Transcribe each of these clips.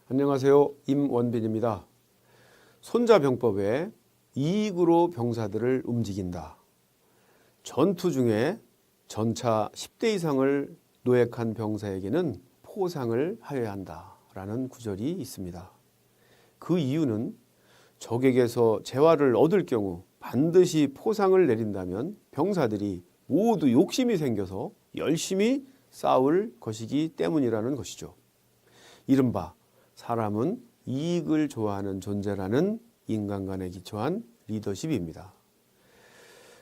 안녕하세요. 임원빈입니다. 손자병법에 이익으로 병사들을 움직인다. 전투 중에 전차 10대 이상을 노획한 병사에게는 포상을 하여야 한다라는 구절이 있습니다. 그 이유는 적에게서 재화를 얻을 경우 반드시 포상을 내린다면 병사들이 모두 욕심이 생겨서 열심히 싸울 것이기 때문이라는 것이죠. 이른바 사람은 이익을 좋아하는 존재라는 인간관에 기초한 리더십입니다.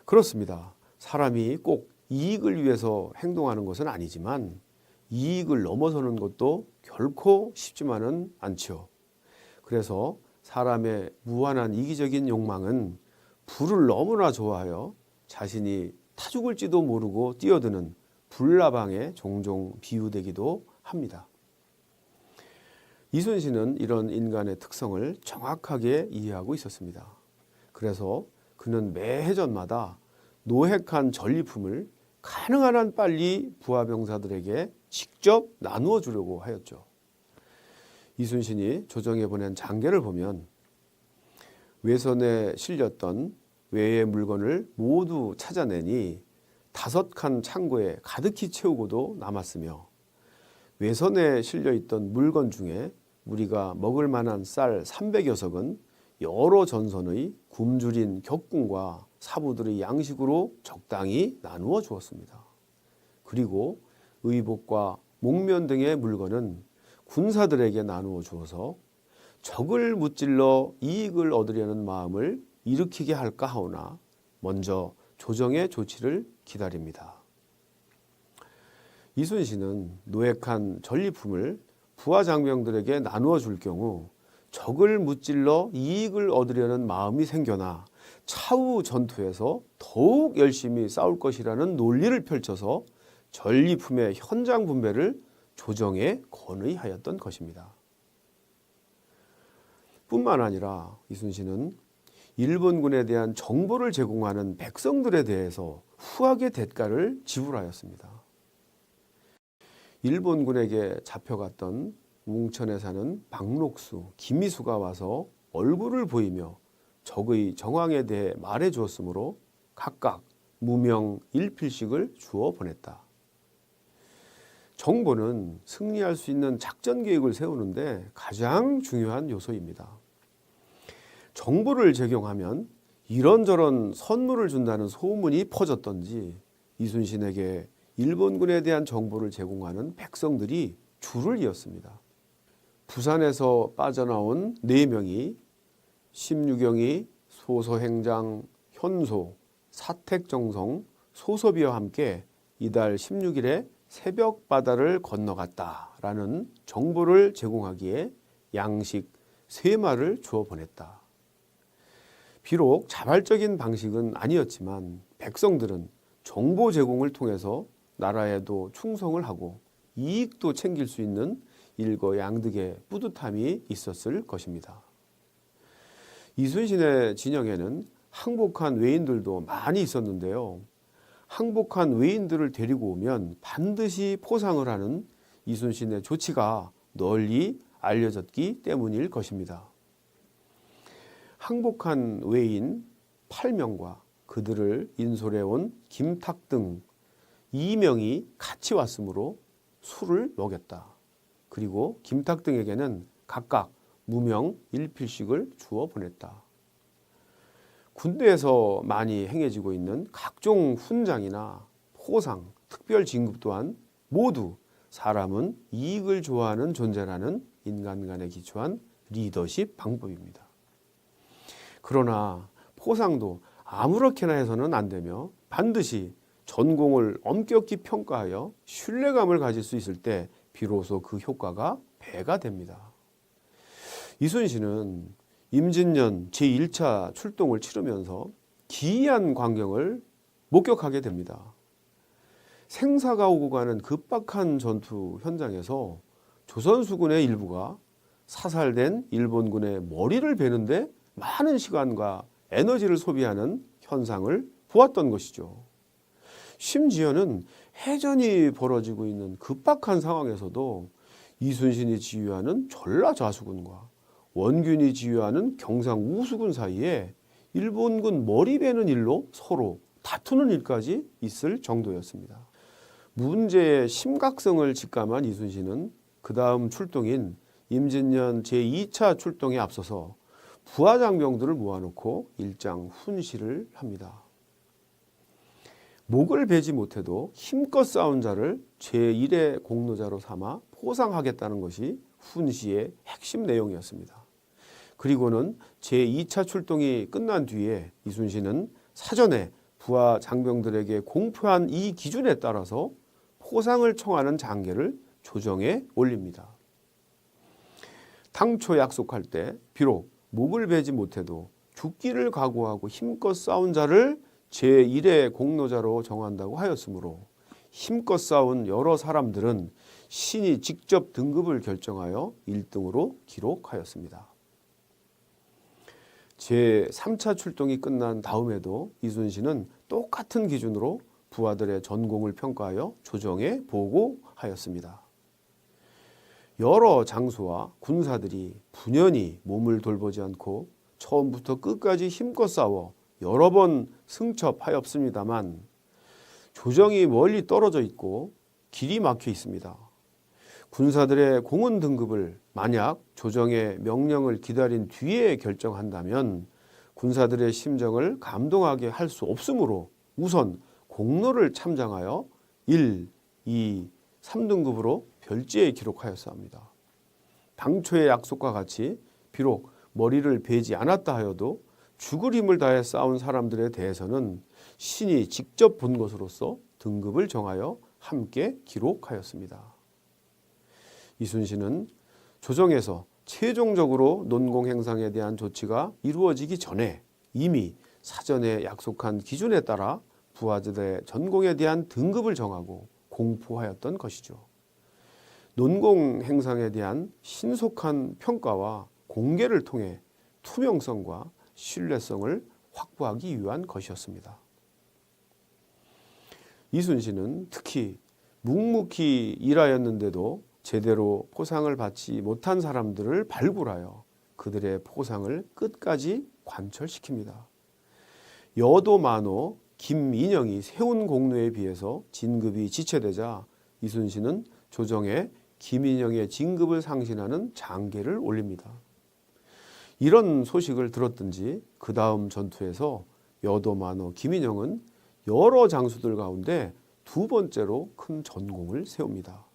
그렇습니다. 사람이 꼭 이익을 위해서 행동하는 것은 아니지만 이익을 넘어서는 것도 결코 쉽지만은 않죠. 그래서 사람의 무한한 이기적인 욕망은 부를 너무나 좋아하여 자신이 타 죽을지도 모르고 뛰어드는 불나방에 종종 비유되기도 합니다. 이순신은 이런 인간의 특성을 정확하게 이해하고 있었습니다. 그래서 그는 매 해전마다 노획한 전리품을 가능한 한 빨리 부하병사들에게 직접 나누어 주려고 하였죠. 이순신이 조정에 보낸 장계를 보면 외선에 실렸던 외의 물건을 모두 찾아내니 5칸 창고에 가득히 채우고도 남았으며 외선에 실려있던 물건 중에 우리가 먹을 만한 쌀 300여 석은 여러 전선의 굶주린 격군과 사부들의 양식으로 적당히 나누어 주었습니다. 그리고 의복과 목면 등의 물건은 군사들에게 나누어 주어서 적을 무찔러 이익을 얻으려는 마음을 일으키게 할까 하오나 먼저 조정의 조치를 기다립니다. 이순신은 노획한 전리품을 부하 장병들에게 나누어 줄 경우 적을 무찔러 이익을 얻으려는 마음이 생겨나 차후 전투에서 더욱 열심히 싸울 것이라는 논리를 펼쳐서 전리품의 현장 분배를 조정에 건의하였던 것입니다. 뿐만 아니라 이순신은 일본군에 대한 정보를 제공하는 백성들에 대해서 후하게 대가를 지불하였습니다. 일본군에게 잡혀갔던 웅천에 사는 박록수, 김희수가 와서 얼굴을 보이며 적의 정황에 대해 말해 주었으므로 각각 무명 1필씩을 주어 보냈다. 정보는 승리할 수 있는 작전 계획을 세우는데 가장 중요한 요소입니다. 정보를 제공하면 이런저런 선물을 준다는 소문이 퍼졌던지 이순신에게 일본군에 대한 정보를 제공하는 백성들이 줄을 이었습니다. 부산에서 빠져나온 4명이 심유경이, 소서행장, 현소, 사택정성, 소섭이와 함께 이달 16일에 새벽 바다를 건너갔다라는 정보를 제공하기에 양식 3마를 주어 보냈다. 비록 자발적인 방식은 아니었지만 백성들은 정보 제공을 통해서 나라에도 충성을 하고 이익도 챙길 수 있는 일거양득의 뿌듯함이 있었을 것입니다. 이순신의 진영에는 항복한 외인들도 많이 있었는데요. 항복한 외인들을 데리고 오면 반드시 포상을 하는 이순신의 조치가 널리 알려졌기 때문일 것입니다. 항복한 외인 8명과 그들을 인솔해온 김탁 등 2명이 같이 왔으므로 술을 먹였다. 그리고 김탁 등에게는 각각 무명 1필씩을 주어 보냈다. 군대에서 많이 행해지고 있는 각종 훈장이나 포상, 특별 진급 또한 모두 사람은 이익을 좋아하는 존재라는 인간관에 기초한 리더십 방법입니다. 그러나 포상도 아무렇게나 해서는 안 되며 반드시 전공을 엄격히 평가하여 신뢰감을 가질 수 있을 때 비로소 그 효과가 배가 됩니다. 이순신은 임진년 제1차 출동을 치르면서 기이한 광경을 목격하게 됩니다. 생사가 오고 가는 급박한 전투 현장에서 조선수군의 일부가 사살된 일본군의 머리를 베는데 많은 시간과 에너지를 소비하는 현상을 보았던 것이죠. 심지어는 해전이 벌어지고 있는 급박한 상황에서도 이순신이 지휘하는 전라좌수군과 원균이 지휘하는 경상우수군 사이에 일본군 머리 베는 일로 서로 다투는 일까지 있을 정도였습니다. 문제의 심각성을 직감한 이순신은 그 다음 출동인 임진년 제2차 출동에 앞서서 부하장병들을 모아놓고 일장 훈시를 합니다. 목을 베지 못해도 힘껏 싸운 자를 제1의 공로자로 삼아 포상하겠다는 것이 훈시의 핵심 내용이었습니다. 그리고는 제2차 출동이 끝난 뒤에 이순신은 사전에 부하 장병들에게 공표한 이 기준에 따라서 포상을 청하는 장계를 조정해 올립니다. 당초 약속할 때 비록 목을 베지 못해도 죽기를 각오하고 힘껏 싸운 자를 제1의 공로자로 정한다고 하였으므로 힘껏 싸운 여러 사람들은 신이 직접 등급을 결정하여 1등으로 기록하였습니다. 제3차 출동이 끝난 다음에도 이순신은 똑같은 기준으로 부하들의 전공을 평가하여 조정해 보고하였습니다. 여러 장수와 군사들이 분연히 몸을 돌보지 않고 처음부터 끝까지 힘껏 싸워 여러 번 승첩하였습니다만 조정이 멀리 떨어져 있고 길이 막혀 있습니다. 군사들의 공훈 등급을 만약 조정의 명령을 기다린 뒤에 결정한다면 군사들의 심정을 감동하게 할 수 없으므로 우선 공로를 참장하여 1, 2, 3등급으로 별지에 기록하였사옵니다. 당초의 약속과 같이 비록 머리를 베지 않았다 하여도 죽을 힘을 다해 싸운 사람들에 대해서는 신이 직접 본 것으로서 등급을 정하여 함께 기록하였습니다. 이순신은 조정에서 최종적으로 논공행상에 대한 조치가 이루어지기 전에 이미 사전에 약속한 기준에 따라 부하들의 전공에 대한 등급을 정하고 공포하였던 것이죠. 논공행상에 대한 신속한 평가와 공개를 통해 투명성과 신뢰성을 확보하기 위한 것이었습니다. 이순신은 특히 묵묵히 일하였는데도 제대로 포상을 받지 못한 사람들을 발굴하여 그들의 포상을 끝까지 관철시킵니다. 여도만호 김인영이 세운 공로에 비해서 진급이 지체되자 이순신은 조정에 김인영의 진급을 상신하는 장계를 올립니다. 이런 소식을 들었든지 그 다음 전투에서 여도만호 김인영은 여러 장수들 가운데 두 번째로 큰 전공을 세웁니다.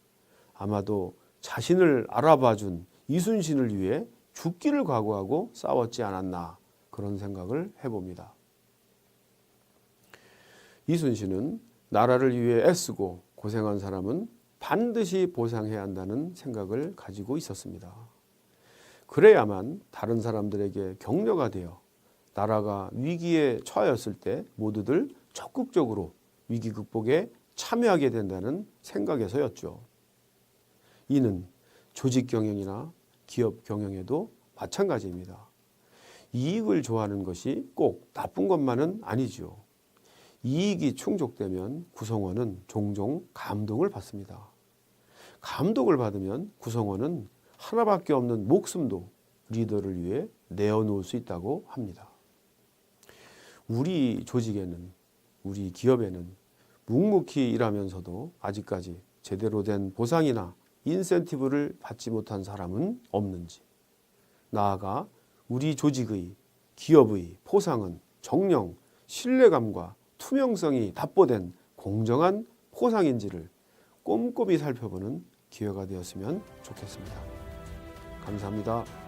아마도 자신을 알아봐준 이순신을 위해 죽기를 각오하고 싸웠지 않았나 그런 생각을 해봅니다. 이순신은 나라를 위해 애쓰고 고생한 사람은 반드시 보상해야 한다는 생각을 가지고 있었습니다. 그래야만 다른 사람들에게 격려가 되어 나라가 위기에 처하였을 때 모두들 적극적으로 위기 극복에 참여하게 된다는 생각에서였죠. 이는 조직 경영이나 기업 경영에도 마찬가지입니다. 이익을 좋아하는 것이 꼭 나쁜 것만은 아니죠. 이익이 충족되면 구성원은 종종 감동을 받습니다. 감동을 받으면 구성원은 하나밖에 없는 목숨도 리더를 위해 내어놓을 수 있다고 합니다. 우리 조직에는, 우리 기업에는 묵묵히 일하면서도 아직까지 제대로 된 보상이나 인센티브를 받지 못한 사람은 없는지, 나아가 우리 조직의, 기업의 포상은 정령 신뢰감과 투명성이 답보된 공정한 포상인지를 꼼꼼히 살펴보는 기회가 되었으면 좋겠습니다. 감사합니다.